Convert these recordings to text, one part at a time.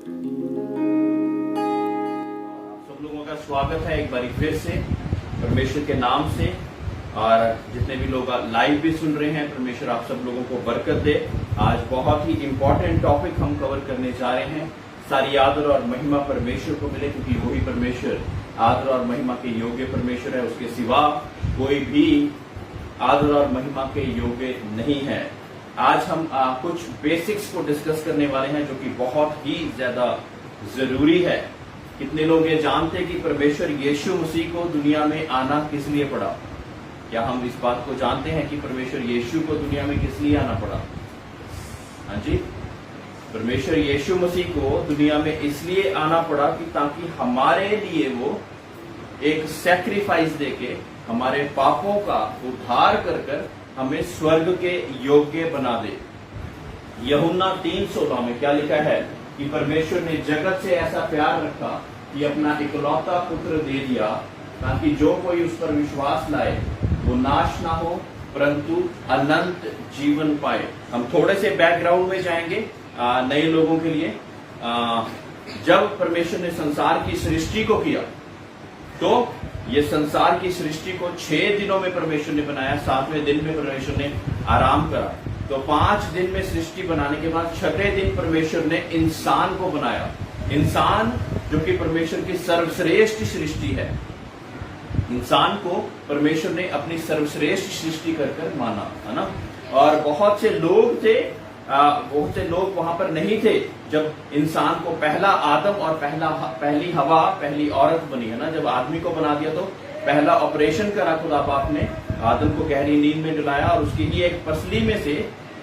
सब लोगों का स्वागत है एक बार फिर से परमेश्वर के नाम से। और जितने भी लोग लाइव भी सुन रहे हैं, परमेश्वर आप सब लोगों को बरकत दे। आज बहुत ही इंपॉर्टेंट टॉपिक हम कवर करने जा रहे हैं। सारी आदर और महिमा परमेश्वर को मिले, क्योंकि वही परमेश्वर आदर और महिमा के योग्य परमेश्वर है। उसके सिवा कोई भी आदर और महिमा के योग्य नहीं है। आज हम कुछ बेसिक्स को डिस्कस करने वाले हैं, जो कि बहुत ही ज्यादा जरूरी है। कितने लोग ये जानते हैं कि परमेश्वर यीशु मसीह को दुनिया में आना किस लिए पड़ा? क्या हम इस बात को जानते हैं कि परमेश्वर यीशु को दुनिया में किस लिए आना पड़ा? हाँ जी, परमेश्वर यीशु मसीह को दुनिया में इसलिए आना पड़ा कि ताकि हमारे लिए वो एक सैक्रिफाइस देके हमारे पापों का उद्धार कर कर हमें स्वर्ग के योग्य बना दे। यूहन्ना 3:16 में क्या लिखा है कि परमेश्वर ने जगत से ऐसा प्यार रखा कि अपना इकलौता पुत्र दे दिया, ताकि जो कोई उस पर विश्वास लाए वो नाश ना हो परंतु अनंत जीवन पाए। हम थोड़े से बैकग्राउंड में जाएंगे नए लोगों के लिए। जब परमेश्वर ने संसार की सृष्टि को किया, तो ये संसार की सृष्टि को 6 दिनों में परमेश्वर ने बनाया। 7वें दिन में परमेश्वर ने आराम करा। तो 5 दिन में सृष्टि बनाने के बाद 6ठे दिन परमेश्वर ने इंसान को बनाया। इंसान जो कि परमेश्वर की सर्वश्रेष्ठ सृष्टि है। इंसान को परमेश्वर ने अपनी सर्वश्रेष्ठ सृष्टि कर कर माना, है ना। और बहुत से लोग थे, बहुत से लोग वहां पर नहीं थे जब इंसान को पहला आदम और पहली हवा, पहली औरत बनी, है ना। जब आदमी को बना दिया तो पहला ऑपरेशन करा खुदा बाप ने, आदम को गहरी नींद में डुलाया और उसके लिए एक पसली में से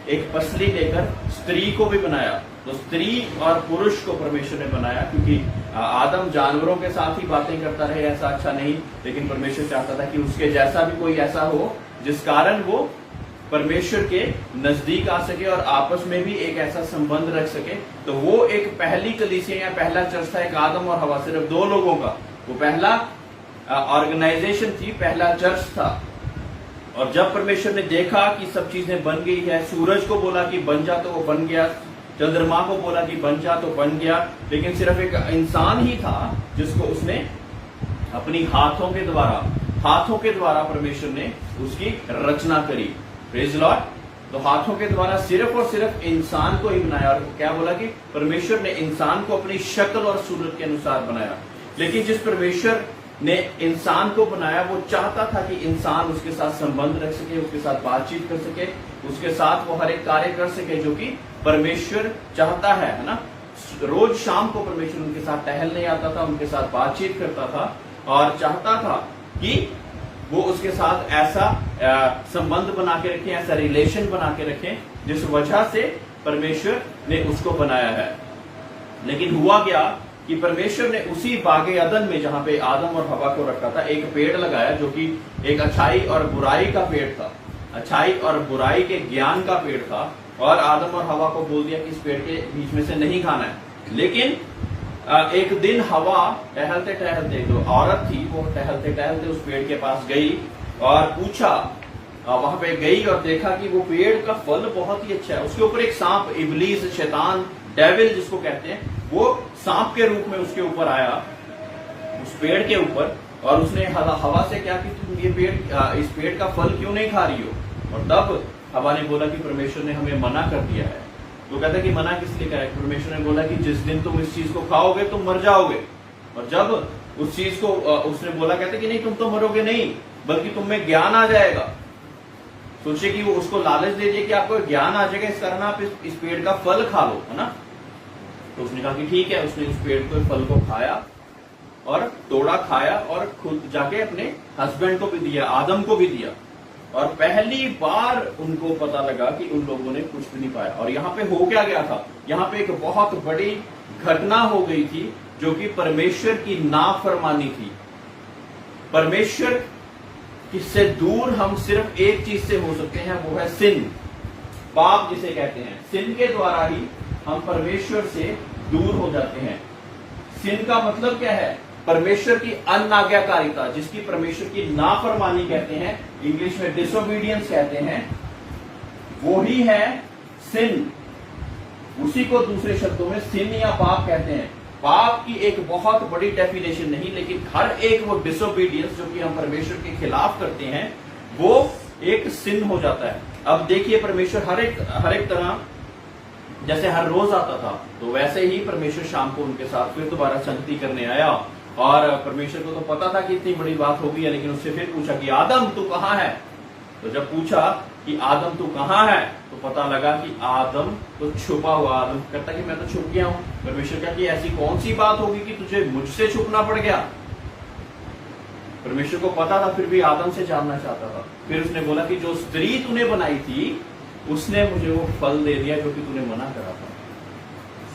एक पसली लेकर स्त्री को भी बनाया। तो स्त्री और पुरुष को परमेश्वर ने बनाया, क्योंकि आदम जानवरों के साथ ही बातें करता रहे, ऐसा अच्छा नहीं। लेकिन परमेश्वर चाहता था कि उसके जैसा भी कोई ऐसा हो जिस कारण वो परमेश्वर के नजदीक आ सके और आपस में भी एक ऐसा संबंध रख सके। तो वो एक पहली कलीसिया या पहला चर्च था, एक आदम और हवा, सिर्फ 2 लोगों का। वो पहला ऑर्गेनाइजेशन थी, पहला चर्च था। और जब परमेश्वर ने देखा कि सब चीजें बन गई है, सूरज को बोला कि बन जा तो वो बन गया, चंद्रमा को बोला कि बन जा तो बन गया, लेकिन सिर्फ एक इंसान ही था जिसको उसने अपनी हाथों के द्वारा परमेश्वर ने उसकी रचना करी। Praise Lord. तो हाथों के द्वारा सिर्फ और सिर्फ इंसान को ही बनाया। और क्या बोला कि परमेश्वर ने इंसान को अपनी शक्ल और सूरत के अनुसार बनाया। लेकिन जिस परमेश्वर ने इंसान को बनाया, वो चाहता था कि इंसान उसके साथ संबंध रख सके, उसके साथ बातचीत कर सके, उसके साथ वो हर एक कार्य कर सके जो कि परमेश्वर चाहता है ना। रोज शाम को परमेश्वर उनके साथ टहलने आता था, उनके साथ बातचीत करता था और चाहता था कि वो उसके साथ ऐसा संबंध बना के रखें, ऐसा रिलेशन बना के रखें जिस वजह से परमेश्वर ने उसको बनाया है। लेकिन हुआ क्या कि परमेश्वर ने उसी बागे अदन में, जहां पे आदम और हवा को रखा था, एक पेड़ लगाया जो कि एक अच्छाई और बुराई का पेड़ था। अच्छाई और बुराई के ज्ञान का पेड़ था। और आदम और हवा को बोल दिया कि इस पेड़ के बीच में से नहीं खाना है। लेकिन एक दिन हवा टहलते टहलते, जो औरत थी वो टहलते टहलते उस पेड़ के पास गई और पूछा, वहां पे गई और देखा कि वो पेड़ का फल बहुत ही अच्छा है। उसके ऊपर एक सांप, इब्लीस, शैतान, डेविल जिसको कहते हैं, वो सांप के रूप में उसके ऊपर आया, उस पेड़ के ऊपर। और उसने हवा से क्या कि तुम ये पेड़, इस पेड़ का फल क्यों नहीं खा रही हो? और तब हवा ने बोला कि परमेश्वर ने हमें मना कर दिया है। तो कहता कि मना किस लिए करा? परमेश्वर ने बोला कि जिस दिन तुम इस चीज को खाओगे तुम मर जाओगे। और जब उस चीज को उसने बोला, कहते कि नहीं तुम तो मरोगे नहीं, बल्कि तुम में ज्ञान आ जाएगा। सोचिए कि वो उसको लालच दे दिए कि आपको ज्ञान आ जाएगा, इस कारण आप इस पेड़ का फल खा लो, है ना। तो उसने कहा कि ठीक है। उसने उस पेड़ के फल को खाया और तोड़ा, खाया और खुद जाके अपने हस्बैंड को भी दिया, आदम को भी दिया। और पहली बार उनको पता लगा कि उन लोगों ने कुछ भी नहीं पाया। और यहाँ पे हो क्या गया था? यहाँ पे एक बहुत बड़ी घटना हो गई थी, जो कि परमेश्वर की नाफरमानी थी। परमेश्वर से दूर हम सिर्फ एक चीज से हो सकते हैं, वो है सिन, पाप जिसे कहते हैं। सिन के द्वारा ही हम परमेश्वर से दूर हो जाते हैं। सिन का मतलब क्या है? परमेश्वर की अनाज्ञाकारिता, जिसकी परमेश्वर की नाफरमानी कहते हैं, इंग्लिश में डिसोबीडियंस कहते हैं, वो ही है सिन। उसी को दूसरे शब्दों में सिन या पाप कहते हैं। पाप की एक बहुत बड़ी डेफिनेशन नहीं, लेकिन हर एक वो डिसोबीडियंस जो कि हम परमेश्वर के खिलाफ करते हैं वो एक सिन हो जाता है। अब देखिए, परमेश्वर हर एक तरह, जैसे हर रोज आता था, तो वैसे ही परमेश्वर शाम को उनके साथ फिर दोबारा संगति करने आया। और परमेश्वर को तो पता था कि इतनी बड़ी बात हो गई है, लेकिन उससे फिर पूछा कि आदम तू कहाँ है। तो जब पूछा कि आदम तू कहाँ है, तो पता लगा कि आदम तो छुपा हुआ। आदम कहता कि मैं तो छुप गया हूं। परमेश्वर कहता कि ऐसी कौन सी बात होगी कि तुझे मुझसे छुपना पड़ गया। परमेश्वर को पता था, फिर भी आदम से जानना चाहता था। फिर उसने बोला कि जो स्त्री तूने बनाई थी उसने मुझे वो फल दे दिया जो कि तूने मना करा था।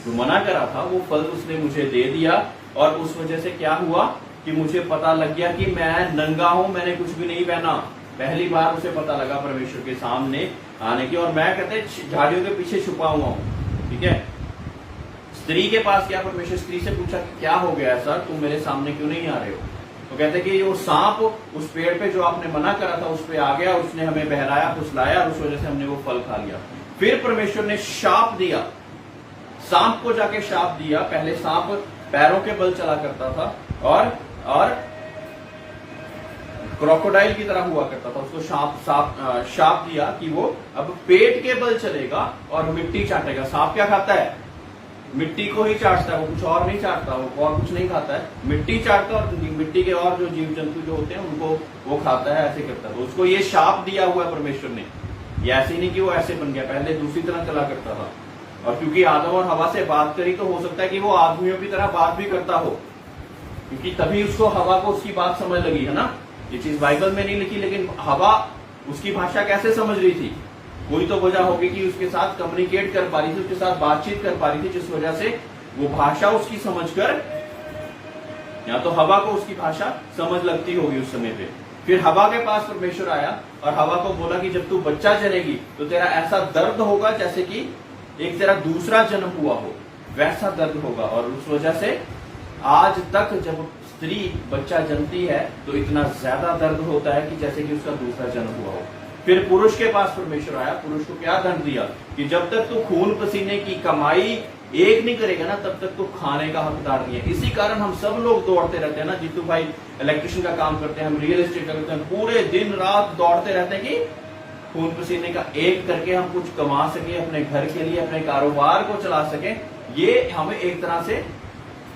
जो मना करा था वो फल उसने मुझे दे दिया, और उस वजह से क्या हुआ कि मुझे पता लग गया कि मैं नंगा हूं, मैंने कुछ भी नहीं पहना। पहली बार उसे पता लगा परमेश्वर के सामने आने की, और मैं कहते झाड़ियों के पीछे छुपा हुआ हूं। ठीक है, स्त्री के पास गया, परमेश्वर स्त्री से पूछा कि क्या हो गया सर, तुम मेरे सामने क्यों नहीं आ रहे हो। तो कहते कि वो सांप उस पेड़ पे जो आपने मना करा था उस पे आ गया, उसने हमें बहलाया फुसलाया, और उस वजह से हमने वो फल खा लिया। फिर परमेश्वर ने शाप दिया, सांप को जाके शाप दिया। पहले सांप पैरों के बल चला करता था और क्रोकोडाइल की तरह हुआ करता था। उसको शाप दिया कि वो अब पेट के बल चलेगा और मिट्टी चाटेगा। सांप क्या खाता है? मिट्टी को ही चाटता है, वो कुछ और नहीं चाटता, वो और कुछ नहीं खाता है, मिट्टी चाटता है, और मिट्टी के और जो जीव जंतु जो होते हैं उनको वो खाता है, ऐसे करता है। तो उसको ये शाप दिया हुआ है परमेश्वर ने। ये ऐसे नहीं कि वो ऐसे बन गया, पहले दूसरी तरह चला करता था। और क्योंकि आदम और हवा से बात करी, तो हो सकता है कि वो आदमियों की तरह बात भी करता हो, क्योंकि तभी उसको हवा को उसकी बात समझ लगी, है ना। ये चीज बाइबल में नहीं लिखी, लेकिन हवा उसकी भाषा कैसे समझ रही थी? कोई तो वजह होगी कि उसके साथ कम्युनिकेट कर पा रही थी, उसके साथ बातचीत कर पा रही थी, जिस वजह से वो भाषा उसकी समझकर, या तो हवा को उसकी भाषा समझ लगती होगी उस समय पे। फिर हवा के पास परमेश्वर आया और हवा को बोला कि जब तू बच्चा जनेगी तो तेरा ऐसा दर्द होगा जैसे कि एक तेरा दूसरा जन्म हुआ हो, वैसा दर्द होगा। और उस वजह से आज तक जब स्त्री बच्चा जन्मती है तो इतना ज्यादा दर्द होता है कि जैसे कि उसका दूसरा जन्म हुआ हो। फिर पुरुष के पास परमेश्वर आया, पुरुष को क्या दंड दिया कि जब तक तू खून पसीने की कमाई एक नहीं करेगा ना, तब तक तू खाने का हकदार नहीं है। इसी कारण हम सब लोग दौड़ते रहते हैं ना। जीतू भाई इलेक्ट्रिशियन का काम करते हैं, हम रियल एस्टेट का करते हैं, पूरे दिन रात दौड़ते रहते हैं कि खून पसीने का एक करके हम कुछ कमा सके, अपने घर के लिए, अपने कारोबार को चला सके। ये हमें एक तरह से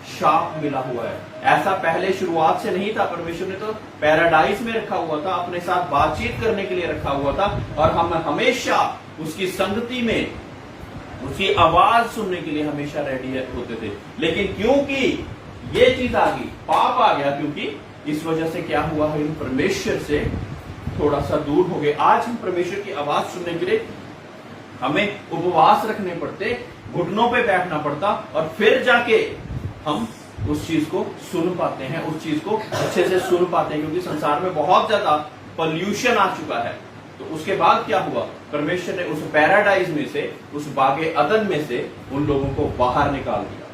शाप मिला हुआ है। ऐसा पहले शुरुआत से नहीं था। परमेश्वर ने तो पैराडाइज में रखा हुआ था, अपने साथ बातचीत करने के लिए रखा हुआ था, और हम हमेशा उसकी संगति में, उसकी आवाज सुनने के लिए हमेशा रेडी होते थे। लेकिन क्योंकि ये चीज आ गई, पाप आ गया, क्योंकि इस वजह से क्या हुआ, हम परमेश्वर से थोड़ा सा दूर हो गए। आज हम परमेश्वर की आवाज सुनने के लिए हमें उपवास रखने पड़ते, घुटनों पे बैठना पड़ता, और फिर जाके हम उस चीज को सुन पाते हैं, उस चीज को अच्छे से सुन पाते हैं। क्योंकि संसार में बहुत ज्यादा पोल्यूशन आ चुका है। तो उसके बाद क्या हुआ, परमेश्वर ने उस पैराडाइज में से, उस बागे अदन में से उन लोगों को बाहर निकाल दिया।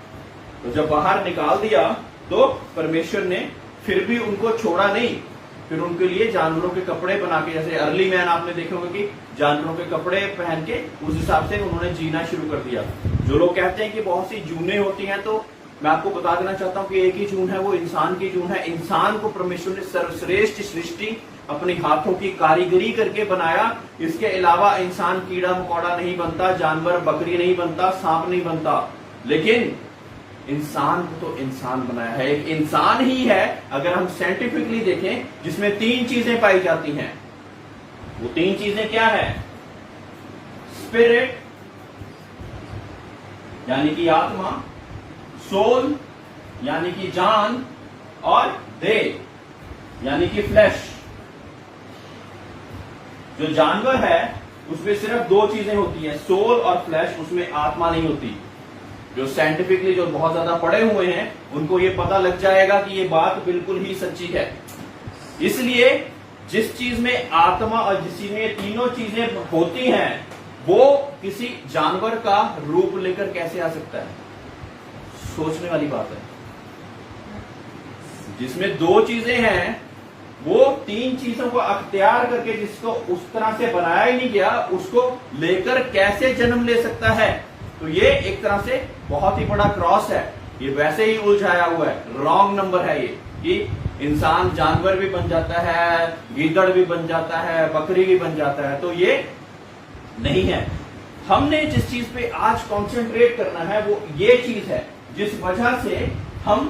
तो जब बाहर निकाल दिया तो परमेश्वर ने फिर भी उनको छोड़ा नहीं। फिर उनके लिए जानवरों के कपड़े बना के, जैसे अर्ली मैन आपने देखे होंगे कि जानवरों के कपड़े पहन के उस हिसाब से उन्होंने जीना शुरू कर दिया। जो लोग कहते हैं कि बहुत सी जूनें होती हैं, तो मैं आपको बता देना चाहता हूं कि एक ही जून है, वो इंसान की जून है। इंसान को परमेश्वर ने सर्वश्रेष्ठ सृष्टि अपने हाथों की कारीगरी करके बनाया। इसके अलावा इंसान कीड़ा मकोड़ा नहीं बनता, जानवर बकरी नहीं बनता, सांप नहीं बनता। लेकिन इंसान को तो इंसान बनाया है। एक इंसान ही है, अगर हम साइंटिफिकली देखें, जिसमें 3 चीजें पाई जाती हैं। वो 3 चीजें क्या है? स्पिरिट यानी कि आत्मा, सोल यानी कि जान, और देह यानी कि फ्लैश। जो जानवर है उसमें सिर्फ 2 चीजें होती हैं, सोल और फ्लैश, उसमें आत्मा नहीं होती। जो साइंटिफिकली जो बहुत ज्यादा पढ़े हुए हैं उनको ये पता लग जाएगा कि ये बात बिल्कुल ही सच्ची है। इसलिए जिस चीज में आत्मा और जिस में ये तीनों चीजें होती हैं, वो किसी जानवर का रूप लेकर कैसे आ सकता है? सोचने वाली बात है। जिसमें 2 चीजें हैं, वो 3 चीजों को अख्तियार करके, जिसको उस तरह से बनाया ही नहीं गया, उसको लेकर कैसे जन्म ले सकता है? तो ये एक तरह से बहुत ही बड़ा क्रॉस है, ये वैसे ही उलझाया हुआ है, रॉन्ग नंबर है ये, कि इंसान जानवर भी बन जाता है, गीदड़ भी बन जाता है, बकरी भी बन जाता है, तो ये नहीं है। हमने जिस चीज पे आज कंसंट्रेट करना है वो ये चीज है जिस वजह से हम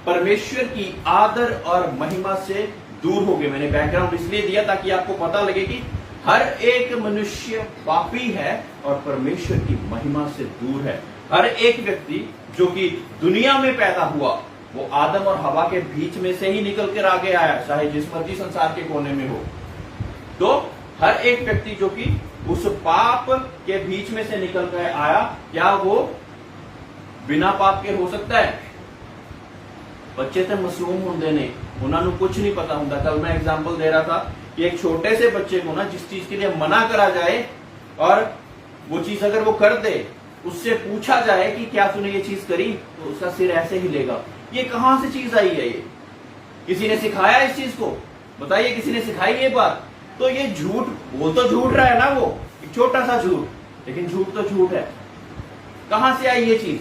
परमेश्वर की आदर और महिमा से दूर हो गए। मैंने बैकग्राउंड इसलिए दिया ताकि आपको पता लगे कि हर एक मनुष्य पापी है और परमेश्वर की महिमा से दूर है। हर एक व्यक्ति जो कि दुनिया में पैदा हुआ वो आदम और हवा के बीच में से ही निकल कर आगे आया, चाहे जिस मर्जी संसार के कोने में हो। तो हर एक व्यक्ति जो कि उस पाप के बीच में से निकल कर आया, क्या वो बिना पाप के हो सकता है? बच्चे तो मासूम होंगे ने, उन्होंने कुछ नहीं पता होता। कल मैं एग्जाम्पल दे रहा था कि एक छोटे से बच्चे को ना जिस चीज के लिए मना करा जाए और वो चीज अगर वो कर दे, उससे पूछा जाए कि क्या तूने ये चीज करी, तो उसका सिर ऐसे हिलेगा। ये कहां से चीज आई है? ये किसी ने सिखाया इस चीज को? बताइए, किसी ने सिखाई ये बात? तो ये झूठ, वो तो झूठ रहा है ना, वो एक छोटा सा झूठ, लेकिन झूठ तो झूठ है। कहां से आई ये चीज?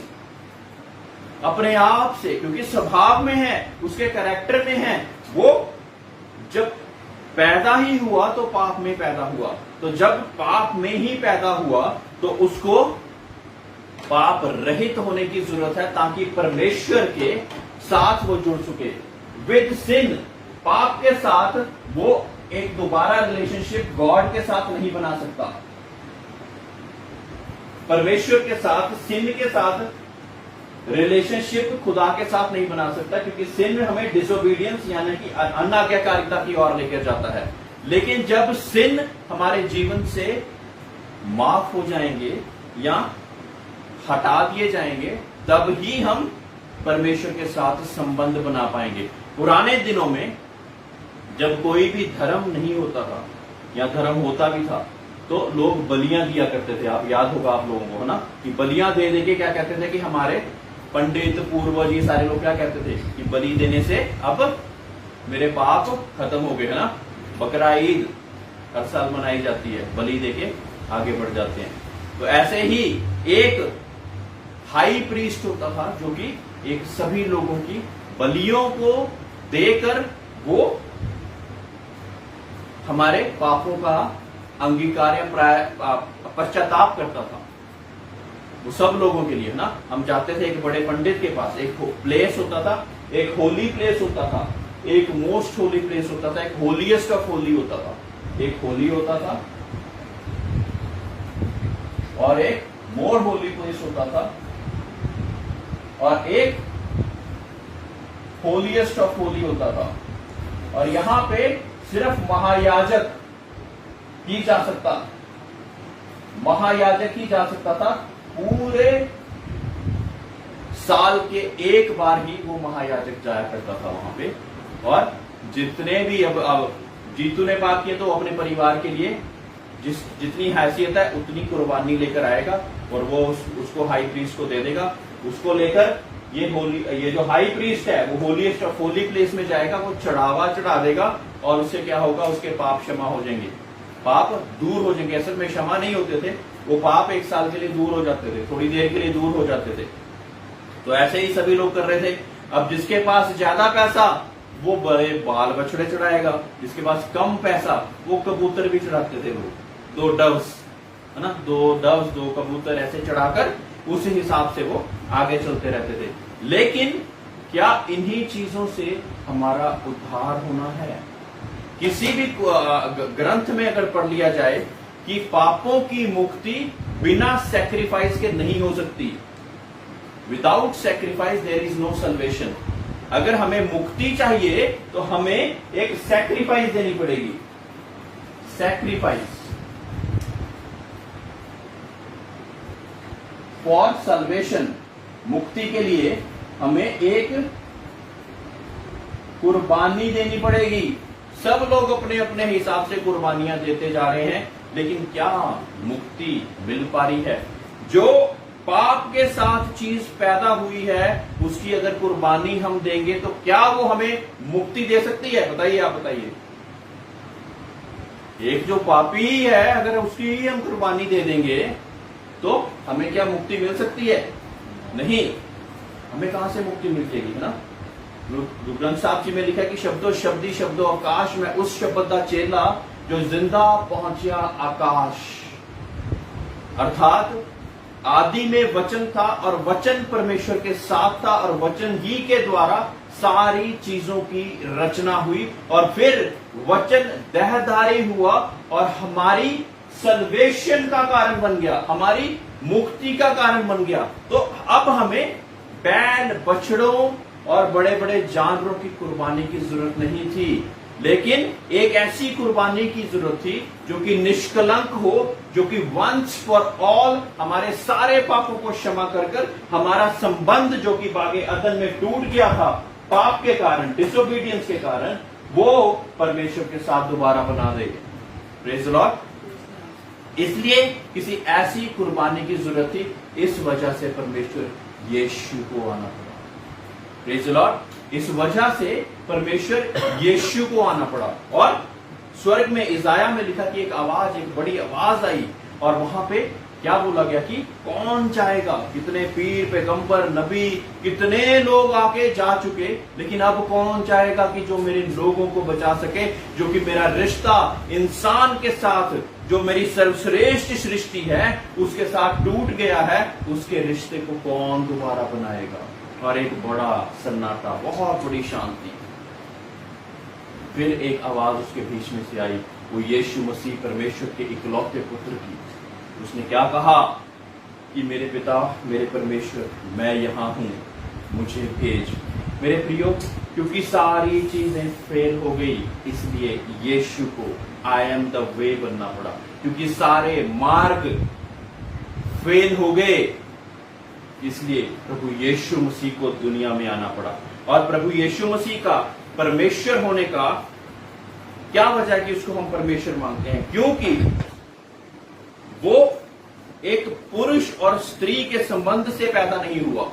अपने आप से, क्योंकि स्वभाव में है, उसके कैरेक्टर में है। वो जब पैदा ही हुआ तो पाप में पैदा हुआ, तो जब पाप में ही पैदा हुआ तो उसको पाप रहित होने की जरूरत है ताकि परमेश्वर के साथ वो जुड़ सके। विद सिन, पाप के साथ वो एक दोबारा रिलेशनशिप गॉड के साथ नहीं बना सकता। परमेश्वर के साथ, सिन के साथ रिलेशनशिप खुदा के साथ नहीं बना सकता, क्योंकि सिन हमें डिसोबीडियंस यानी कि अनाज्ञाकारिता की ओर लेकर जाता है। लेकिन जब सिन हमारे जीवन से माफ हो जाएंगे या हटा दिए जाएंगे, तब ही हम परमेश्वर के साथ संबंध बना पाएंगे। पुराने दिनों में जब कोई भी धर्म नहीं होता था या धर्म होता भी था तो लोग बलियां दिया करते थे। आप याद होगा आप लोगों को, है ना, कि बलियां दे देके क्या कहते थे कि हमारे पंडित पूर्वज ये सारे लोग क्या कहते थे कि बलि देने से अब मेरे पाप खत्म हो गए, है ना। बकरा ईद हर साल मनाई जाती है, बलि देके आगे बढ़ जाते हैं। तो ऐसे ही एक हाई प्रीस्ट होता था जो कि एक सभी लोगों की बलियों को देकर वो हमारे पापों का अंगीकार या पश्चाताप करता था। वो सब लोगों के लिए, है ना। हम जाते थे एक बड़े पंडित के पास, एक प्लेस होता था, एक होली प्लेस होता था, एक मोस्ट होली प्लेस होता था, एक होलीएस्ट ऑफ होली होता था। एक होली होता था और एक मोर होली प्लेस होता था और एक होलीएस्ट ऑफ होली होता था। और यहां पे सिर्फ महायाजक ही जा सकता, महायाजक ही जा सकता था। पूरे साल के एक बार ही वो महायाजक जाया करता था वहां पे। और जितने भी अब जीतू ने पाप किए तो अपने परिवार के लिए जितनी हैसियत है उतनी कुर्बानी लेकर आएगा और वो उसको हाई प्रीस्ट को दे देगा। उसको लेकर ये जो हाई प्रीस्ट है वो होलीएस्ट ऑफ होली प्लेस में जाएगा, वो चढ़ावा चढ़ा देगा और उससे क्या होगा, उसके पाप क्षमा हो जाएंगे, पाप दूर हो जाएंगे। असल में क्षमा नहीं होते थे, वो पाप एक साल के लिए दूर हो जाते थे, थोड़ी देर के लिए दूर हो जाते थे। तो ऐसे ही सभी लोग कर रहे थे। अब जिसके पास ज्यादा पैसा वो बड़े बाल बछड़े चढ़ाएगा, जिसके पास कम पैसा वो कबूतर भी चढ़ाते थे। वो 2 डव्स, है ना, 2 डव्स 2 कबूतर ऐसे चढ़ाकर उस हिसाब से वो आगे चलते रहते थे। लेकिन क्या इन्हीं चीजों से हमारा उद्धार होना है? किसी भी ग्रंथ में अगर पढ़ लिया जाए कि पापों की मुक्ति बिना सैक्रिफाइस के नहीं हो सकती, without sacrifice there is no salvation. अगर हमें मुक्ति चाहिए तो हमें एक सैक्रिफाइस देनी पड़ेगी। सैक्रिफाइस फॉर सल्वेशन, मुक्ति के लिए हमें एक कुर्बानी देनी पड़ेगी। सब लोग अपने अपने हिसाब से कुर्बानियां देते जा रहे हैं, लेकिन क्या मुक्ति मिल पा रही है? जो पाप के साथ चीज पैदा हुई है उसकी अगर कुर्बानी हम देंगे तो क्या वो हमें मुक्ति दे सकती है? बताइए, आप बताइए। एक जो पापी है अगर उसकी ही हम कुर्बानी दे देंगे तो हमें क्या मुक्ति मिल सकती है? नहीं। हमें कहां से मुक्ति मिलेगी, है ना? गुरु ग्रंथ साहब जी में लिखा कि शब्दों शब्दी शब्दों आकाश में उस शब्द का चेला जो जिंदा पहुंचिया आकाश। अर्थात आदि में वचन था और वचन परमेश्वर के साथ था और वचन ही के द्वारा सारी चीजों की रचना हुई और फिर वचन देहधारी हुआ और हमारी सल्वेशन का कारण बन गया, हमारी मुक्ति का कारण बन गया। तो अब हमें बैल बछड़ों और बड़े बड़े जानवरों की कुर्बानी की जरूरत नहीं थी, लेकिन एक ऐसी कुर्बानी की जरूरत थी जो कि निष्कलंक हो, जो कि वंस फॉर ऑल हमारे सारे पापों को क्षमा कर हमारा संबंध जो कि बागे अदन में टूट गया था पाप के कारण, डिसोबीडियंस के कारण, वो परमेश्वर के साथ दोबारा बना देगा। Praise the Lord. इसलिए किसी ऐसी कुर्बानी की जरूरत थी, इस वजह से परमेश्वर यीशु को आना पड़ा। Praise the Lord. इस वजह से परमेश्वर यीशु को आना पड़ा। और स्वर्ग में इजाया में लिखा कि एक बड़ी आवाज आई और वहां पे क्या बोला गया कि कौन चाहेगा। कितने पीर पैगंबर नबी कितने लोग आके जा चुके, लेकिन अब कौन चाहेगा कि जो मेरे लोगों को बचा सके, जो कि मेरा रिश्ता इंसान के साथ, जो मेरी सर्वश्रेष्ठ सृष्टि है उसके साथ टूट गया है, उसके रिश्ते को कौन दोबारा बनाएगा। और एक बड़ा सन्नाटा, बहुत बड़ी शांति। फिर एक आवाज उसके बीच में से आई, वो यीशु मसीह परमेश्वर के इकलौते पुत्र की। उसने क्या कहा कि मेरे पिता, मेरे परमेश्वर, मैं यहां हूं, मुझे भेज। मेरे प्रियो, क्योंकि सारी चीजें फेल हो गई, इसलिए यीशु को आई एम द वे बनना पड़ा। क्योंकि सारे मार्ग फेल हो गए, इसलिए प्रभु यीशु मसीह को दुनिया में आना पड़ा। और प्रभु यीशु मसीह का परमेश्वर होने का क्या वजह है कि उसको हम परमेश्वर मानते हैं? क्योंकि वो एक पुरुष और स्त्री के संबंध से पैदा नहीं हुआ।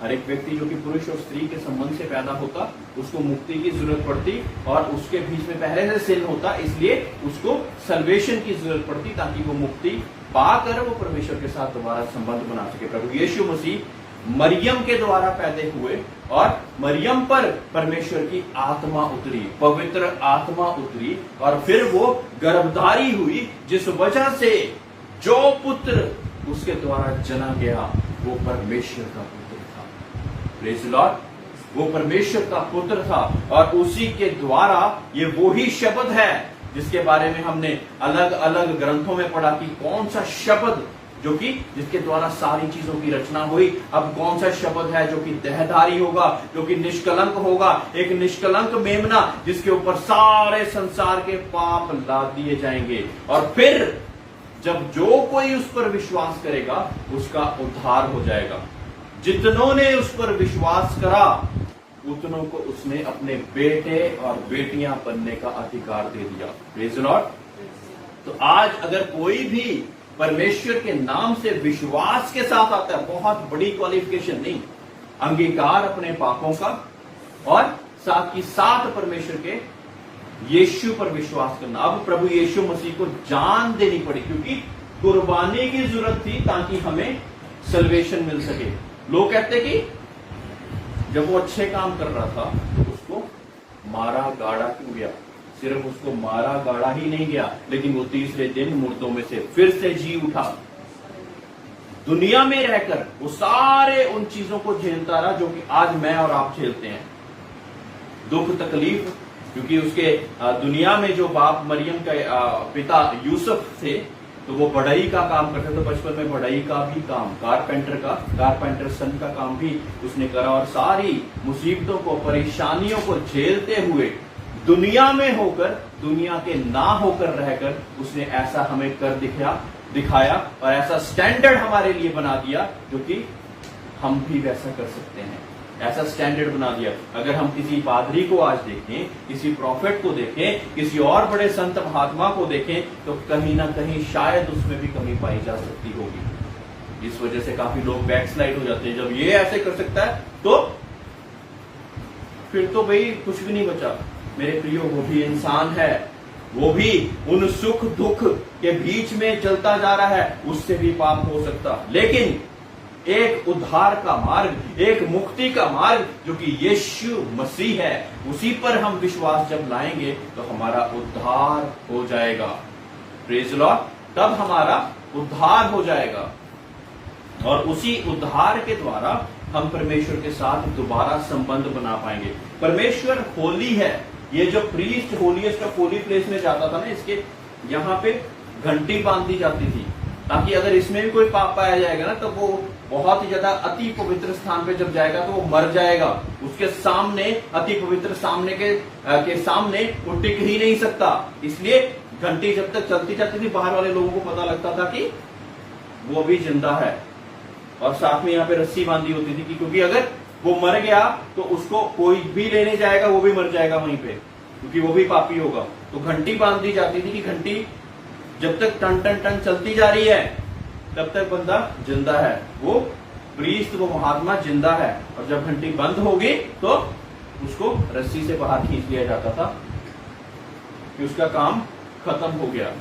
हर एक व्यक्ति जो कि पुरुष और स्त्री के संबंध से पैदा होता, उसको मुक्ति की जरूरत पड़ती और उसके बीच में पहले से सिन होता, इसलिए उसको सल्वेशन की जरूरत पड़ती ताकि वो मुक्ति पाकर वो परमेश्वर के साथ दोबारा संबंध बना सके। प्रभु यीशु मसीह मरियम के द्वारा पैदा हुए और मरियम पर परमेश्वर की आत्मा उतरी, पवित्र आत्मा उतरी और फिर वो गर्भधारी हुई, जिस वजह से जो पुत्र उसके द्वारा जना गया वो परमेश्वर का पुत्र था। Praise the Lord. वो परमेश्वर का पुत्र था और उसी के द्वारा ये वो ही शब्द है जिसके बारे में हमने अलग अलग ग्रंथों में पढ़ा कि कौन सा शब्द जो कि जिसके द्वारा सारी चीजों की रचना हुई। अब कौन सा शब्द है जो कि देहधारी होगा, जो कि निष्कलंक होगा, एक निष्कलंक मेमना जिसके ऊपर सारे संसार के पाप लाद दिए जाएंगे। और फिर जब जो कोई उस पर विश्वास करेगा उसका उद्धार हो जाएगा। जितनों ने उस पर विश्वास करा उतनों को उसने अपने बेटे और बेटियां बनने का अधिकार दे दिया। Praise the Lord. तो आज अगर कोई भी परमेश्वर के नाम से विश्वास के साथ आता है, बहुत बड़ी क्वालिफिकेशन नहीं, अंगीकार अपने पापों का और साथ ही साथ परमेश्वर के यीशु पर विश्वास करना। अब प्रभु यीशु मसीह को जान देनी पड़ी क्योंकि कुर्बानी की जरूरत थी ताकि हमें सल्वेशन मिल सके। लोग कहते कि जब वो अच्छे काम कर रहा था तो उसको मारा गाड़ा क्यों गया? सिर्फ उसको मारा गाड़ा ही नहीं गया, लेकिन वो तीसरे दिन मुर्दों में से फिर से जी उठा। दुनिया में रहकर वो सारे उन चीजों को झेलता रहा जो कि आज मैं और आप झेलते हैं, दुख तकलीफ। क्योंकि उसके दुनिया में जो बाप मरियम का पिता यूसुफ थे तो वो बढ़ई का काम करते थे। बचपन में बढ़ई का भी काम, कारपेंटर सन का काम भी उसने करा और सारी मुसीबतों को, परेशानियों को झेलते हुए दुनिया में होकर, दुनिया के ना होकर रहकर उसने ऐसा हमें कर दिखाया और ऐसा स्टैंडर्ड हमारे लिए बना दिया जो कि हम भी वैसा कर सकते हैं। ऐसा स्टैंडर्ड बना दिया। अगर हम किसी पादरी को आज देखें, किसी प्रॉफिट को देखें, किसी और बड़े संत महात्मा को देखें तो कहीं ना कहीं शायद उसमें भी कमी पाई जा सकती होगी। इस वजह से काफी लोग बैकस्लाइड हो जाते हैं। जब ये ऐसे कर सकता है तो फिर तो भाई कुछ भी नहीं बचा। मेरे प्रियो, वो भी इंसान है वो भी उन सुख दुख के बीच में चलता जा रहा है, उससे भी पाप हो सकता। लेकिन एक उद्धार का मार्ग, एक मुक्ति का मार्ग जो कि यीशु मसीह है, उसी पर हम विश्वास जब लाएंगे तो हमारा उद्धार हो जाएगा। प्रेज़ लॉर्ड, तब हमारा उद्धार हो जाएगा और उसी उद्धार के द्वारा हम परमेश्वर के साथ दोबारा संबंध बना पाएंगे। परमेश्वर होली है। ये जो priest holiest of holy place में जाता था ना, इसके यहाँ पे घंटी बांध दी जाती थी ताकि अगर इसमें भी कोई पाप पाया जाएगा ना तो वो बहुत ही ज्यादा अति पवित्र स्थान पे जब जाएगा तो वो मर जाएगा। उसके सामने, अति पवित्र सामने के सामने वो टिक ही नहीं सकता। इसलिए घंटी जब तक चलती जाती थी, बाहर वाले लोगों को पता लगता था कि वो अभी जिंदा है। और साथ में यहाँ पे रस्सी बांधी होती थी कि क्योंकि अगर वो मर गया तो उसको कोई भी लेने जाएगा, वो भी मर जाएगा वहीं पे, क्योंकि वो भी पापी होगा। तो घंटी बांध दी जाती थी कि घंटी जब तक टन टन टन चलती जा रही है तब तक बंदा जिंदा है, वो प्रीस्ट, वो महात्मा जिंदा है। और जब घंटी बंद होगी तो उसको रस्सी से बाहर खींच लिया जाता था कि उसका काम खत्म हो गया।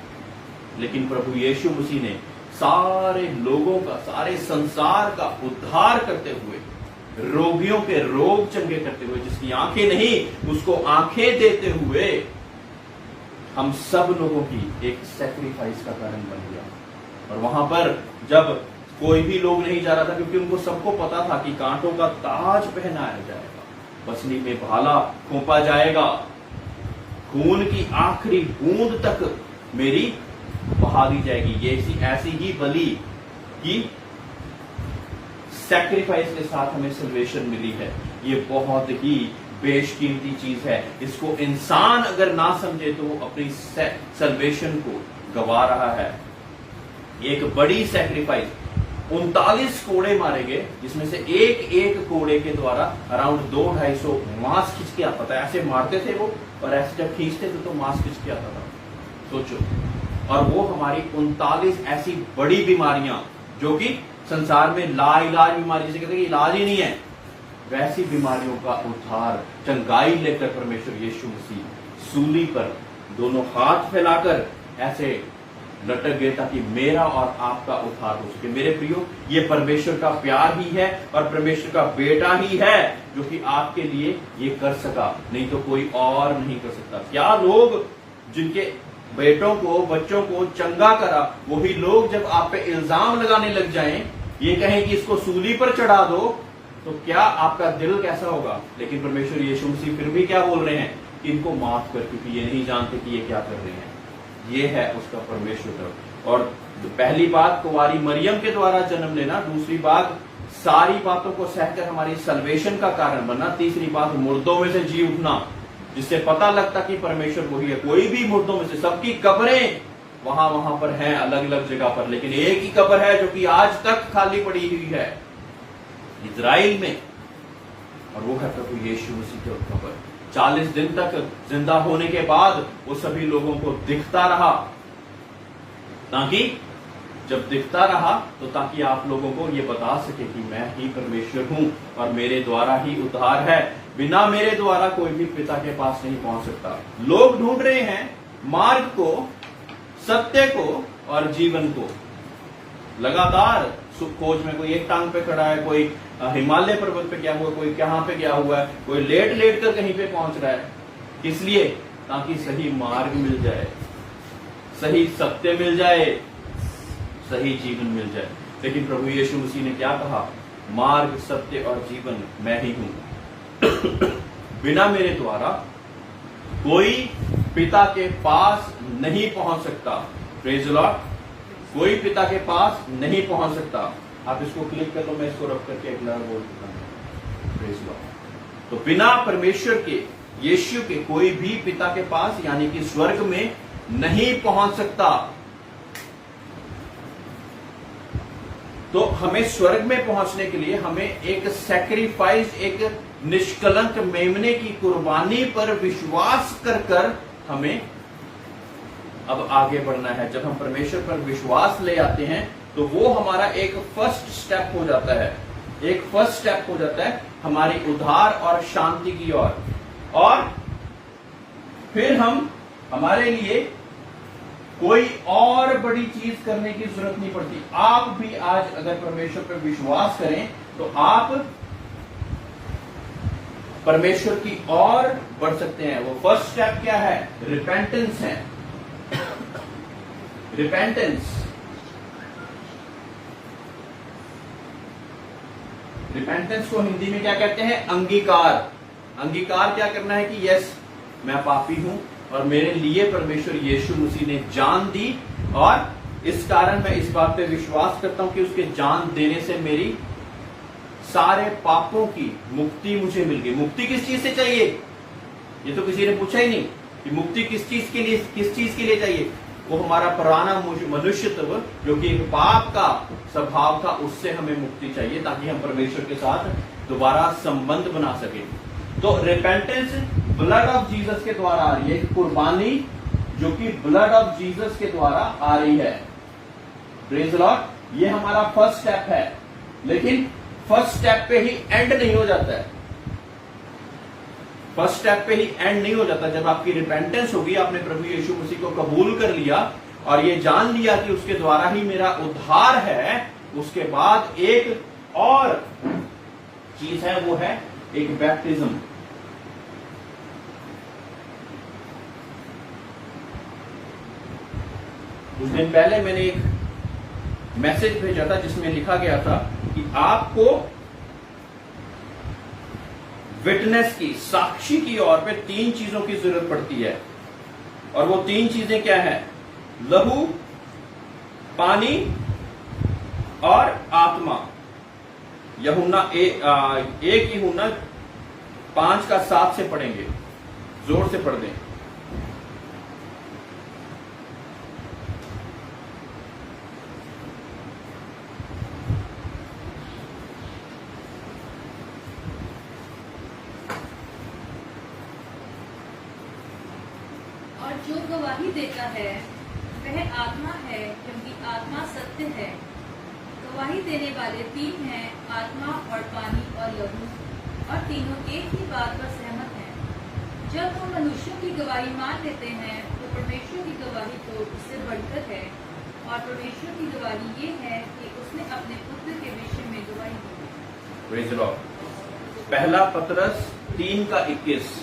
लेकिन प्रभु यीशु मसीह ने सारे लोगों का, सारे संसार का उद्धार करते हुए, रोगियों के रोग चंगे करते हुए, जिसकी आंखें नहीं उसको आंखें देते हुए हम सब लोगों की एक सैक्रिफाइस का कारण बन गया। और वहां पर जब कोई भी लोग नहीं जा रहा था, क्योंकि उनको सबको पता था कि कांटों का ताज पहनाया जाएगा, पसली में भाला खोपा जाएगा, खून की आखिरी बूंद तक मेरी बहा दी जाएगी। ये ऐसी ही बलि की सैक्रिफाइस के साथ हमें सल्वेशन मिली है। ये बहुत ही बेशकीमती चीज है। इसको इंसान अगर ना समझे तो वो अपनी सल्वेशन को गवा रहा है। एक बड़ी सैक्रिफाइस, 39 कोड़े मारे गए, जिसमें से एक एक कोड़े के द्वारा अराउंड 200-250 मांस खींच के आता था। ऐसे मारते थे वो, और ऐसे जब खींचते थे तो मांस खींच के आता था। सोचो, और वो हमारी 39 ऐसी बड़ी बीमारियां जो कि संसार में लाइलाज बीमारी, जिसे कहते हैं कि इलाज ही नहीं है, वैसी बीमारियों का उद्धार, चंगाई लेकर परमेश्वर यीशु मसीह सूली पर दोनों हाथ फैलाकर ऐसे लटक गए ताकि मेरा और आपका उद्धार हो सके। मेरे प्रियो, ये परमेश्वर का प्यार ही है और परमेश्वर का बेटा ही है जो कि आपके लिए ये कर सका, नहीं तो कोई और नहीं कर सकता। क्या लोग जिनके बेटों को, बच्चों को चंगा करा, वही लोग जब आप पे इल्जाम लगाने लग जाएं, ये कहें कि इसको सूली पर चढ़ा दो, तो क्या आपका दिल कैसा होगा? लेकिन परमेश्वर यीशु मसीह फिर भी क्या बोल रहे हैं कि इनको माफ कर, क्योंकि ये नहीं जानते कि ये क्या कर रहे हैं। ये है उसका परमेश्वर। और पहली बात कुंवारी मरियम के द्वारा जन्म लेना, दूसरी बात सारी बातों को सहकर हमारी सल्वेशन का कारण बनना, तीसरी बात मुर्दों में से जी उठना, जिससे पता लगता कि परमेश्वर वही है। कोई भी मुर्दों में से, सबकी कब्रें वहां पर हैं अलग अलग जगह पर, लेकिन एक ही कब्र है जो कि आज तक खाली पड़ी हुई है इजराइल में, और वो है प्रभु यीशु मसीह की कब्र। 40 दिन तक जिंदा होने के बाद वो सभी लोगों को दिखता रहा, ताकि जब दिखता रहा तो ताकि आप लोगों को ये बता सके कि मैं ही परमेश्वर हूं और मेरे द्वारा ही उद्धार है। बिना मेरे द्वारा कोई भी पिता के पास नहीं पहुंच सकता। लोग ढूंढ रहे हैं मार्ग को, सत्य को और जीवन को। लगातार खोज में कोई एक टांग पे खड़ा है, कोई हिमालय पर्वत पे गया हुआ, कोई कहां पे गया हुआ है, कोई लेट लेट कर कहीं पे पहुंच रहा है। किस लिए? ताकि सही मार्ग मिल जाए, सही सत्य मिल जाए, सही जीवन मिल जाए। लेकिन प्रभु यीशु मसीह ने क्या कहा? मार्ग, सत्य और जीवन मैं ही हूं। बिना मेरे द्वारा कोई पिता के पास नहीं पहुंच सकता। Praise the Lord. कोई पिता के पास नहीं पहुंच सकता। आप इसको क्लिक कर लो, मैं इसको रख करके अगला बोल देता हूं। Praise the Lord. तो बिना परमेश्वर के, यीशु के, कोई भी पिता के पास यानी कि स्वर्ग में नहीं पहुंच सकता। तो हमें स्वर्ग में पहुंचने के लिए हमें एक सैक्रिफाइस, एक निष्कलंक मेमने की कुर्बानी पर विश्वास कर कर हमें अब आगे बढ़ना है। जब हम परमेश्वर पर विश्वास ले आते हैं तो वो हमारा एक फर्स्ट स्टेप हो जाता है, एक फर्स्ट स्टेप हो जाता है हमारी उद्धार और शांति की ओर। और फिर हम हमारे लिए कोई और बड़ी चीज करने की जरूरत नहीं पड़ती। आप भी आज अगर परमेश्वर पर विश्वास करें तो आप परमेश्वर की ओर बढ़ सकते हैं। वो फर्स्ट स्टेप क्या है? रिपेंटेंस है। रिपेंटेंस, रिपेंटेंस को हिंदी में क्या कहते हैं? अंगीकार। अंगीकार क्या करना है कि यस, मैं पापी हूं और मेरे लिए परमेश्वर यीशु मसीह ने जान दी, और इस कारण मैं इस बात पे विश्वास करता हूं कि उसके जान देने से मेरी सारे पापों की मुक्ति मुझे मिल गई। मुक्ति किस चीज से चाहिए? ये तो किसी ने पूछा ही नहीं कि मुक्ति किस चीज के लिए चाहिए। वो हमारा पुराना मनुष्यत्व जो कि एक पाप का स्वभाव था, उससे हमें मुक्ति चाहिए ताकि हम परमेश्वर के साथ दोबारा संबंध बना सके। तो रिपेंटेंस ब्लड ऑफ जीसस के द्वारा आ रही है, एक कुर्बानी जो कि ब्लड ऑफ जीसस के द्वारा आ रही है। Praise the Lord. ये हमारा फर्स्ट स्टेप है, लेकिन फर्स्ट स्टेप पे ही एंड नहीं हो जाता है। फर्स्ट स्टेप पे ही एंड नहीं हो जाता। जब आपकी रिपेंटेंस होगी, आपने प्रभु यीशु मसीह को कबूल कर लिया और ये जान लिया कि उसके द्वारा ही मेरा उद्धार है, उसके बाद एक और चीज है, वो है एक बैप्टिज्म। कुछ दिन पहले मैंने एक मैसेज भेजा था जिसमें लिखा गया था कि आपको विटनेस की, साक्षी की ओर पे 3 चीजों की जरूरत पड़ती है, और वो 3 चीजें क्या है? लहू, पानी और आत्मा। यूहन्ना 1 यूहन्ना 5 का 7 से पढ़ेंगे, जोर से पढ़ दें। जो गवाही देता है वह आत्मा है, क्योंकि आत्मा सत्य है। गवाही देने वाले 3 हैं, आत्मा और पानी और लहू, और तीनों एक ही बात पर सहमत हैं। जब हम मनुष्यों की गवाही मान लेते हैं तो परमेश्वर की गवाही तो उससे बढ़कर है, और परमेश्वर की गवाही ये है कि उसने अपने पुत्र के विषय में गवाही दी। Praise the Lord. पहला पतरस 3:21।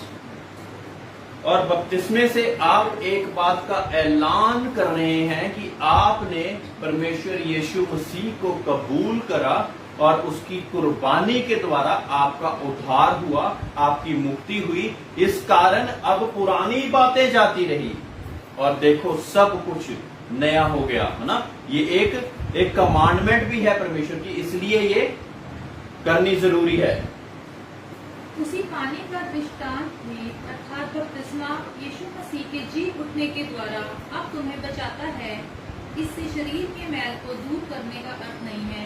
और बपतिस्मे से आप एक बात का ऐलान कर रहे हैं कि आपने परमेश्वर यीशु मसीह को कबूल करा और उसकी कुर्बानी के द्वारा आपका उद्धार हुआ, आपकी मुक्ति हुई। इस कारण अब पुरानी बातें जाती रही और देखो सब कुछ नया हो गया, है ना। ये एक कमांडमेंट भी है परमेश्वर की, इसलिए ये करनी जरूरी है। उसी पानी का दृष्टांत भी, अर्थात बपतिस्मा यीशु मसीह के जी उठने के द्वारा अब तुम्हें बचाता है। इससे शरीर के मैल को दूर करने का अर्थ नहीं है,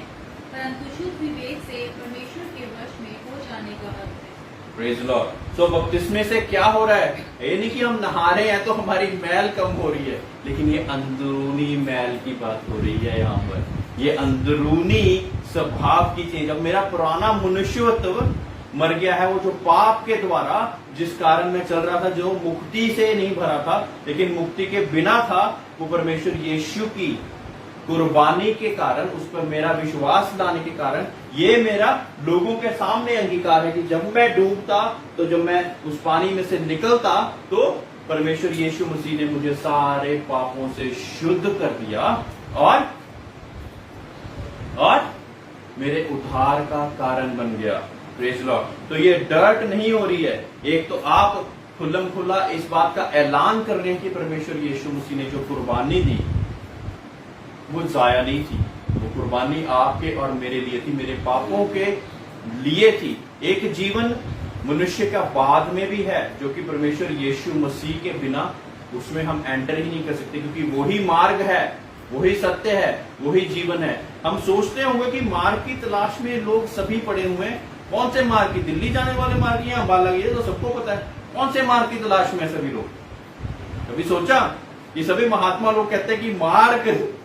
परंतु शुद्ध विवेक से परमेश्वर के वश में हो जाने का अर्थ है। Praise the Lord. सो बपतिस्मे से क्या हो रहा है? ये नहीं कि हम नहा रहे हैं तो हमारी मैल कम हो रही है, लेकिन ये अंदरूनी मैल की बात हो रही है। यहाँ पर ये अंदरूनी स्वभाव की चीज। अब मेरा पुराना मनुष्यत्व मर गया है, वो जो पाप के द्वारा जिस कारण मैं चल रहा था, जो मुक्ति से नहीं भरा था लेकिन मुक्ति के बिना था, वो परमेश्वर यीशु की कुर्बानी के कारण, उस पर मेरा विश्वास लाने के कारण ये मेरा लोगों के सामने अंगीकार है कि जब मैं डूबता, तो जब मैं उस पानी में से निकलता, तो परमेश्वर यीशु मसीह ने मुझे सारे पापों से शुद्ध कर दिया और मेरे उद्धार का कारण बन गया। Praise the Lord. तो ये डर्ट नहीं हो रही है। एक तो आप खुल्लम खुल्ला इस बात का ऐलान कर रहे हैं कि परमेश्वर यीशु मसीह ने जो कुर्बानी दी वो जाया नहीं थी, वो कुर्बानी आपके और मेरे लिए थी, मेरे पापों के लिए थी। एक जीवन मनुष्य का बाद में भी है जो कि परमेश्वर यीशु मसीह के बिना उसमें हम एंटर ही नहीं कर सकते, क्योंकि वही मार्ग है, वही सत्य है, वही जीवन है। हम सोचते होंगे कि मार्ग की तलाश में लोग सभी पड़े हुए हैं। कौन से मार्ग की? दिल्ली जाने वाले मार्ग या अम्बाला, ये तो सबको पता है। कौन से मार्ग की तलाश में सभी लोग? कभी सोचा कि सभी महात्मा लोग कहते हैं कि मार्ग,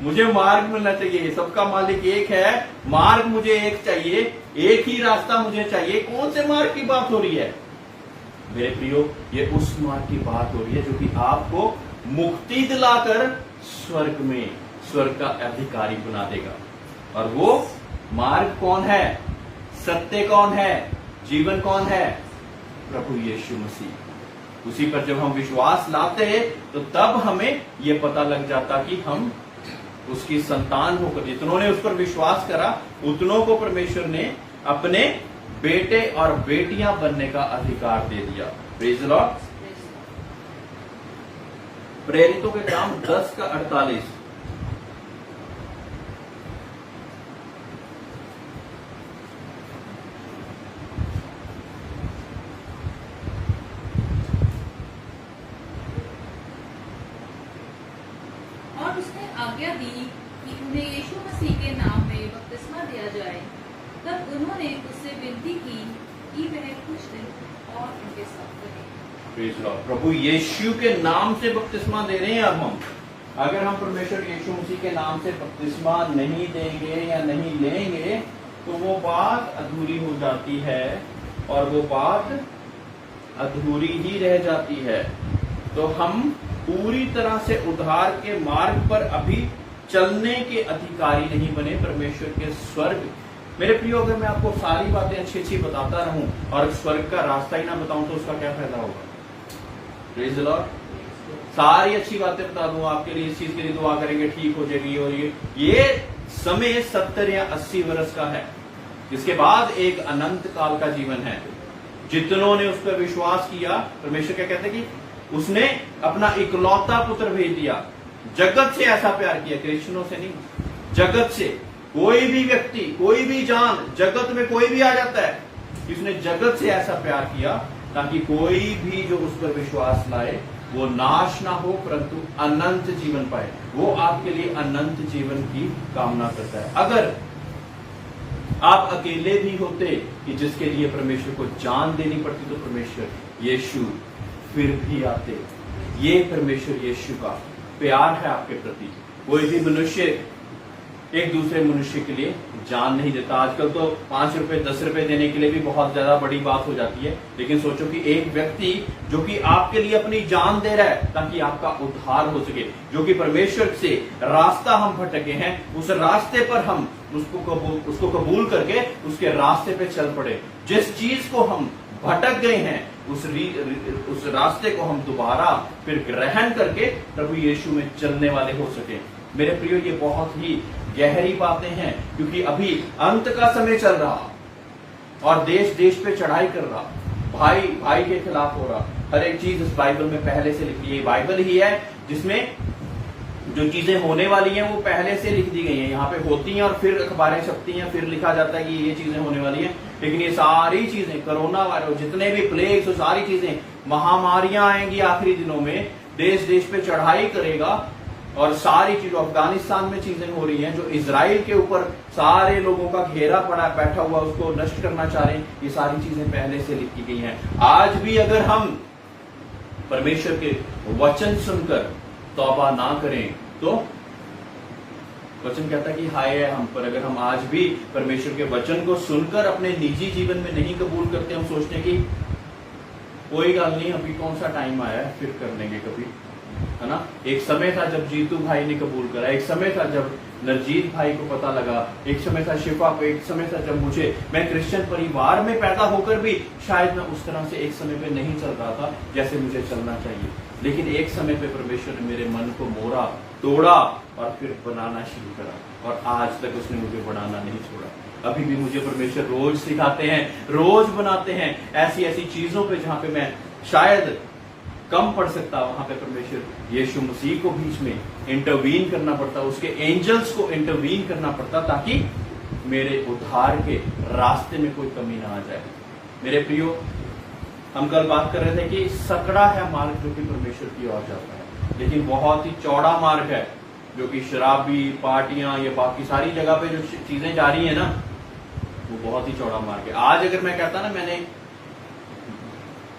मुझे मार्ग मिलना चाहिए, सबका मालिक एक है, मार्ग मुझे एक चाहिए, एक ही रास्ता मुझे चाहिए। कौन से मार्ग की बात हो रही है? मेरे प्रियो, ये उस मार्ग की बात हो रही है जो कि आपको मुक्ति दिलाकर स्वर्ग का अधिकारी बना देगा। और वो मार्ग कौन है, सत्य कौन है, जीवन कौन है? प्रभु यीशु मसीह। उसी पर जब हम विश्वास लाते हैं तो तब हमें यह पता लग जाता कि हम उसकी संतान होकर, जितनों ने उस पर विश्वास करा उतनों को परमेश्वर ने अपने बेटे और बेटियां बनने का अधिकार दे दिया। Praise the Lord. प्रेरितों के काम 10:48। और उसने आज्ञा दी कि उन्हें यीशु मसीह के नाम में बपतिस्मा दिया जाए। तब उन्होंने उससे विनती की कि वह कुछ दिन और उनके साथ रहे। Praise the Lord. प्रभु यीशु के नाम से बपतिस्मा दे रहे हैं। अब हम, अगर हम परमेश्वर यीशु मसीह के नाम से बपतिस्मा नहीं देंगे या नहीं लेंगे तो वो बात अधूरी हो जाती है, और वो बात अधूरी ही रह जाती है। तो हम पूरी तरह से उद्धार के मार्ग पर अभी चलने के अधिकारी नहीं बने परमेश्वर के स्वर्ग। मेरे प्रियो, अगर मैं आपको सारी बातें अच्छी अच्छी बताता रहूं और स्वर्ग का रास्ता ही ना बताऊं तो उसका क्या फायदा होगा? Praise the Lord. सारी अच्छी बातें बता दूं आपके लिए, इस चीज के लिए दुआ करेंगे ठीक हो जाएगी, और ये समय 70 या 80 वर्ष का है। इसके बाद एक अनंत काल का जीवन है। जितनों ने उस पर विश्वास किया, परमेश्वर क्या कहते हैं कि उसने अपना इकलौता पुत्र भेज दिया। जगत से ऐसा प्यार किया, क्रिश्चियनों से नहीं, जगत से। कोई भी व्यक्ति, कोई भी जान, जगत में कोई भी आ जाता है, इसने जगत से ऐसा प्यार किया ताकि कोई भी जो उस पर विश्वास लाए वो नाश ना हो परंतु अनंत जीवन पाए। वो आपके लिए अनंत जीवन की कामना करता है। अगर आप अकेले भी होते कि जिसके लिए परमेश्वर को जान देनी पड़ती तो परमेश्वर यीशु फिर भी आते। ये परमेश्वर यीशु का प्यार है आपके प्रति। कोई भी मनुष्य एक दूसरे मनुष्य के लिए जान नहीं देता। आजकल तो 5 रुपए 10 रुपए देने के लिए भी बहुत ज्यादा बड़ी बात हो जाती है, लेकिन सोचो कि एक व्यक्ति जो कि आपके लिए अपनी जान दे रहा है ताकि आपका उद्धार हो सके, जो कि परमेश्वर से रास्ता हम भटके हैं, उस रास्ते पर हम उसको कबूल करके उसके रास्ते पे चल पड़े। जिस चीज को हम भटक गए हैं उस रास्ते को हम दोबारा फिर ग्रहण करके प्रभु यीशु में चलने वाले हो सके। मेरे प्रियो, ये बहुत ही गहरी बातें हैं, क्योंकि अभी अंत का समय चल रहा और देश देश पे चढ़ाई कर रहा, भाई भाई के खिलाफ हो रहा। हर एक चीज इस बाइबल में पहले से लिखी है। बाइबल ही है जिसमें जो चीजें होने वाली हैं वो पहले से लिख दी गई हैं। यहाँ पे होती हैं और फिर अखबारें छपती हैं, फिर लिखा जाता है कि ये चीजें होने वाली हैं। लेकिन ये सारी चीजें, कोरोना वायरस, जितने भी प्लेग्स, सारी चीजें, महामारियां आएंगी आखिरी दिनों में, देश देश पे चढ़ाई करेगा। और सारी चीजों, अफगानिस्तान में चीजें हो रही हैं, जो इजराइल के ऊपर सारे लोगों का घेरा पड़ा बैठा हुआ, उसको नष्ट करना चाह रहे हैं, ये सारी चीजें पहले से लिखी गई हैं। आज भी अगर हम परमेश्वर के वचन सुनकर तौबा ना करें तो वचन कहता है कि हाय है हम पर। अगर हम आज भी परमेश्वर के वचन को सुनकर अपने निजी जीवन में नहीं कबूल करते, हम सोचते हैं कि कोई गल नहीं, अभी कौन सा टाइम आया है, फिर कर लेंगे कभी, है ना। एक समय था जब जीतू भाई ने कबूल करा, एक समय था जब नरजीत भाई को पता लगा, एक समय था शिफा को, एक समय था जब मैं क्रिश्चियन परिवार में पैदा होकर भी शायद मैं उस तरह से एक समय पे नहीं चल रहा था जैसे मुझे चलना चाहिए। लेकिन एक समय पे परमेश्वर ने मेरे मन को मोड़ा, तोड़ा और फिर बनाना शुरू करा, और आज तक उसने मुझे बनाना नहीं छोड़ा। अभी भी मुझे परमेश्वर रोज सिखाते हैं, रोज बनाते हैं ऐसी ऐसी चीजों पे जहां पे मैं शायद कम पड़ सकता, वहां पे परमेश्वर यीशु मसीह को बीच में इंटरवीन करना पड़ता, उसके एंजल्स को इंटरवीन करना पड़ता ताकि मेरे उद्धार के रास्ते में कोई कमी ना आ जाए। मेरे प्रियो, हम कल बात कर रहे थे कि सकड़ा है मार्ग जो कि परमेश्वर की ओर जाता है, लेकिन बहुत ही चौड़ा मार्ग है जो कि शराबी, पार्टियां, ये बाकी सारी जगह पे जो चीजें जा रही है ना, वो बहुत ही चौड़ा मार्ग है। आज अगर मैं कहता ना मैंने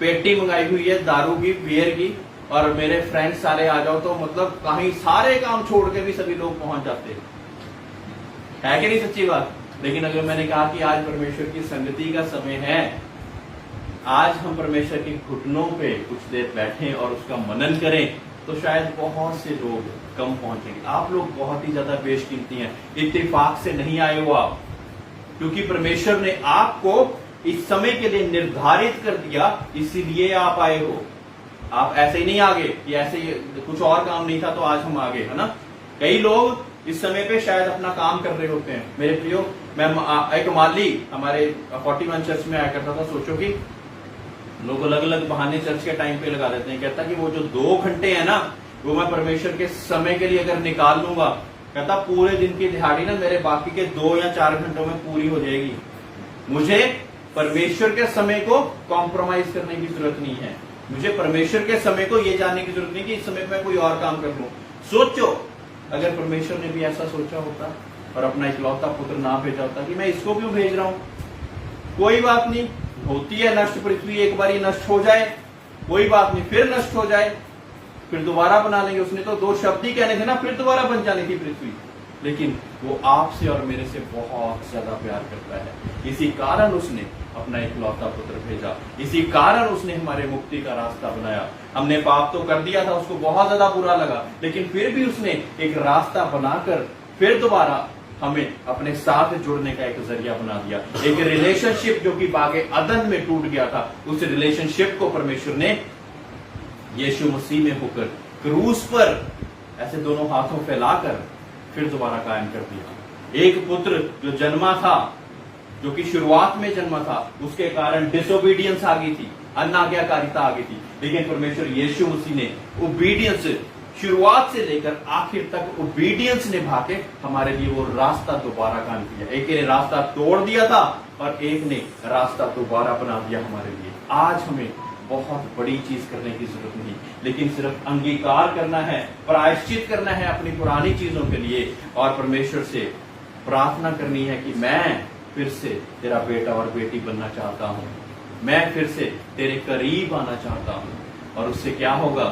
पेटी मंगाई हुई है दारू की, बियर की, और मेरे फ्रेंड्स सारे आ जाओ, तो मतलब कहीं सारे काम छोड़ के भी सभी लोग पहुंच जाते है कि नहीं, सच्ची बात। लेकिन अगर मैंने कहा कि आज परमेश्वर की संगति का समय है, आज हम परमेश्वर के घुटनों पे कुछ देर बैठें और उसका मनन करें तो शायद बहुत से लोग कम पहुंचेंगे। आप लोग बहुत ही ज्यादा बेशकीमती हैं, इत्तेफाक से नहीं आए हो आप, क्योंकि परमेश्वर ने आपको इस समय के लिए निर्धारित कर दिया, इसीलिए आप आए हो। आप ऐसे ही नहीं आगे कि ऐसे ही कुछ और काम नहीं था तो आज हम आगे, है ना। कई लोग इस समय पे शायद अपना काम कर रहे होते हैं। मेरे प्रियो, मैं एक माली हमारे 41 चर्च में आया करता था। सोचो कि लोग अलग अलग बहाने चर्च के टाइम पे लगा देते हैं। कहता कि वो जो 2 घंटे है ना, वो मैं परमेश्वर के समय के लिए अगर निकाल लूंगा, कहता पूरे दिन की दिहाड़ी ना मेरे बाकी के 2 या 4 घंटों में पूरी हो जाएगी। मुझे परमेश्वर के समय को कॉम्प्रोमाइज करने की जरूरत नहीं है। मुझे परमेश्वर के समय को ये जानने की जरूरत नहीं कि इस समय मैं कोई और काम कर लूं। सोचो, अगर परमेश्वर ने भी ऐसा सोचा होता और अपना इकलौता पुत्र ना भेजा होता कि मैं इसको क्यों भेज रहा हूं, कोई बात नहीं, होती है नष्ट पृथ्वी, एक बार नष्ट हो जाए कोई बात नहीं, फिर नष्ट हो जाए फिर दोबारा बना लेंगे। उसने तो 2 शब्द ही कहने थे ना, फिर दोबारा बन जानी थी पृथ्वी। लेकिन वो आपसे और मेरे से बहुत ज्यादा प्यार करता है, इसी कारण उसने अपना इकलौता पुत्र भेजा, इसी कारण उसने हमारे मुक्ति का रास्ता बनाया। हमने पाप तो कर दिया था, उसको बहुत ज्यादा बुरा लगा, लेकिन फिर भी उसने एक रास्ता बनाकर फिर दोबारा हमें अपने साथ जुड़ने का एक जरिया बना दिया। एक रिलेशनशिप जो कि बागे अदन में टूट गया था, उस रिलेशनशिप को परमेश्वर ने यीशु मसीह में होकर क्रूस पर ऐसे दोनों हाथों फैलाकर फिर दोबारा कायम कर दिया। एक पुत्र जो जन्मा था, जो कि शुरुआत में जन्मा था, उसके कारण डिसोबीडियंस आ गई थी, अनाज्ञाकारिता आ गई थी, लेकिन परमेश्वर यीशु मसीह ने ओबीडियंस शुरुआत से लेकर आखिर तक ओबीडियंस निभा के हमारे लिए वो रास्ता दोबारा कायम किया। एक ने रास्ता तोड़ दिया था और एक ने रास्ता दोबारा बना दिया हमारे लिए। आज हमें बहुत बड़ी चीज करने की जरूरत नहीं, लेकिन सिर्फ अंगीकार करना है, प्रायश्चित करना है अपनी पुरानी चीजों के लिए और परमेश्वर से प्रार्थना करनी है कि मैं फिर से तेरा बेटा और बेटी बनना चाहता हूं, मैं फिर से तेरे करीब आना चाहता हूं। और उससे क्या होगा,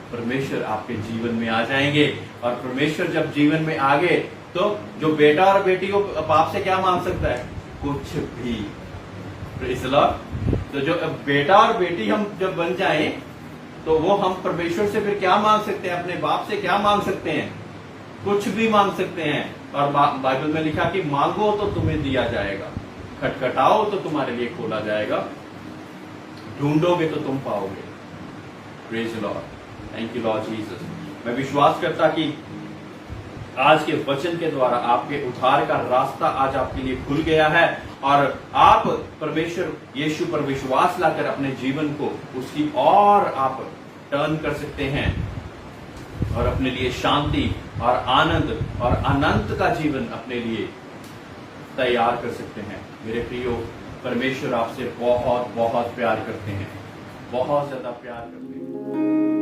परमेश्वर आपके जीवन में आ जाएंगे। और परमेश्वर जब जीवन में आ गए तो जो बेटा और बेटी को बाप से क्या मांग सकता है, कुछ भी। Praise the Lord. तो जो बेटा और बेटी हम जब बन जाएं तो वो हम परमेश्वर से फिर क्या मांग सकते हैं, अपने बाप से क्या मांग सकते हैं, कुछ भी मांग सकते हैं। और बाइबल में लिखा कि मांगो तो तुम्हें दिया जाएगा, खटखटाओ तो तुम्हारे लिए खोला जाएगा, ढूंढोगे तो तुम पाओगे। Praise the Lord. Thank you Lord Jesus. मैं विश्वास करता कि आज के वचन के द्वारा आपके उद्धार का रास्ता आज आपके लिए खुल गया है और आप परमेश्वर यीशु पर विश्वास लाकर अपने जीवन को उसकी और आप टर्न कर सकते हैं और अपने लिए शांति और आनंद और अनंत का जीवन अपने लिए तैयार कर सकते हैं। मेरे प्रियो, परमेश्वर आपसे बहुत बहुत प्यार करते हैं, बहुत ज्यादा प्यार करते हैं।